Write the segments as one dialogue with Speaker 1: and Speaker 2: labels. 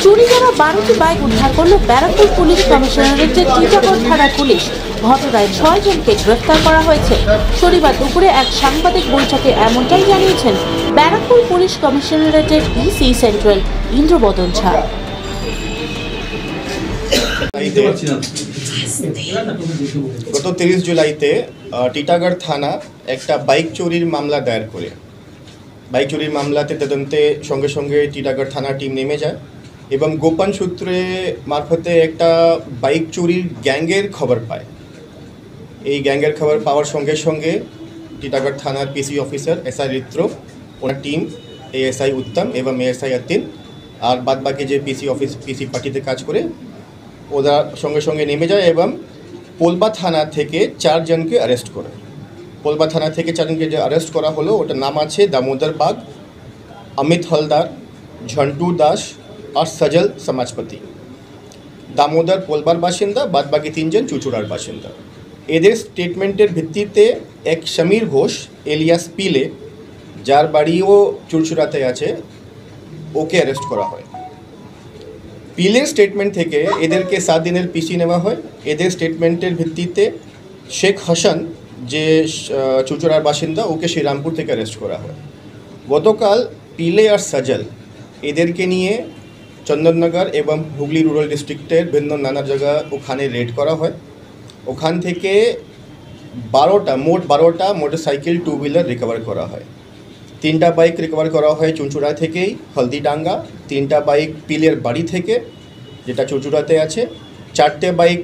Speaker 1: চুরি যাওয়া 12টি বাইক উদ্ধার করল ব্যারাকপুর পুলিশ কমিশনারেটের টিটাগড় থানার পুলিশ। ঘটনায় 6 জনকে গ্রেফতার করা হয়েছে। শনিবার দুপুরে এক সাংবাদিক বৈঠকে এমনটাই জানিয়েছেন ব্যারাকপুর পুলিশ কমিশনারেটের ইসি সেন্ট্রাল ইন্দ্রবদন ঝা।
Speaker 2: গত 30 জুলাইতে টিটাগড় থানা একটা বাইক চুরির মামলা দায়ের করে। বাইক চুরির মামলাতে তদন্তে সঙ্গে সঙ্গে টিটাগড় থানা টিম নেমে যায় এবং গোপন সূত্রে মারফতে একটা বাইক চুরির গ্যাংয়ের খবর পায়। এই গ্যাংয়ের খবর পাওয়ার সঙ্গে সঙ্গে টিটাগড় থানার পিসি অফিসার এসআই রিত্র, ওনার টিম এএসআই উত্তম এবং এএসআই আতিন আর বাদবাকি যে পিসি পার্টিতে কাজ করে ওরা সঙ্গে সঙ্গে নেমে যায় এবং পোলবা থানা থেকে 4 জনকে অ্যারেস্ট করে। পোলবা থানা থেকে 4 জনকে যে অ্যারেস্ট করা হলো ওটার নাম আছে দামোদর বাগ, অমিত হলদার, ঝন্টু দাস আর সজল সমাজপতি। দামোদর পোলবার বাসিন্দা, বাদবাকি 3 জন চুচুড়ার বাসিন্দা। এদের স্টেটমেন্টের ভিত্তিতে এক সমীর ঘোষ এলিয়াস পিলে, যার বাড়িও চুচুড়াতে আছে, ওকে অ্যারেস্ট করা হয়। পিলের স্টেটমেন্ট থেকে এদেরকে 7 দিনের পিসি নেওয়া হয়। এদের স্টেটমেন্টের ভিত্তিতে শেখ হাসান, যে চুচুড়ার বাসিন্দা, ওকে শ্রীরামপুর থেকে অ্যারেস্ট করা হয়। গতকাল পিলে আর সজল এদেরকে নিয়ে চন্দননগর এবং হুগলি রুরাল ডিস্ট্রিক্টের ভিন্ন নানা জায়গা ওখানে রেড করা হয়। ওখান থেকে মোট 12টা মোটরসাইকেল 2 হুইলার রিকভার করা হয়। 3টা বাইক রিকভার করা হয় চুঁচুড়া থেকেই হলদিডাঙ্গা, 3টা বাইক পিলের বাড়ি থেকে যেটা চুঁচুড়াতে আছে, 4টে বাইক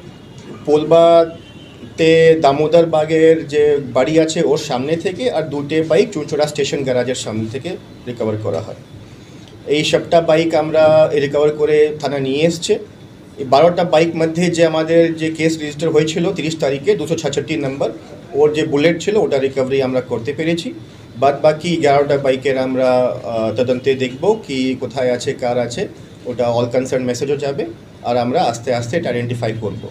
Speaker 2: পোলবাতে দামোদর বাগের যে বাড়ি আছে ওর সামনে থেকে, আর 2টে বাইক চুঁচুড়া স্টেশন গ্যারাজের সামনে থেকে রিকভার করা হয়। এই সবটা বাইক আমরা রিকভার করে থানা নিয়ে এসছে। এই 12টা বাইক মধ্যে যে আমাদের যে কেস রেজিস্টার হয়েছিল 30 তারিখে 266 নম্বর, ওর যে বুলেট ছিল ওটা রিকভারি আমরা করতে পেরেছি। বাদ বাকি 11টা বাইকের আমরা তদন্তে দেখব কি কোথায় আছে, কার আছে, ওটা অল কনসার্ন মেসেজও যাবে আর আমরা আস্তে আস্তে এটা আইডেন্টিফাই করব।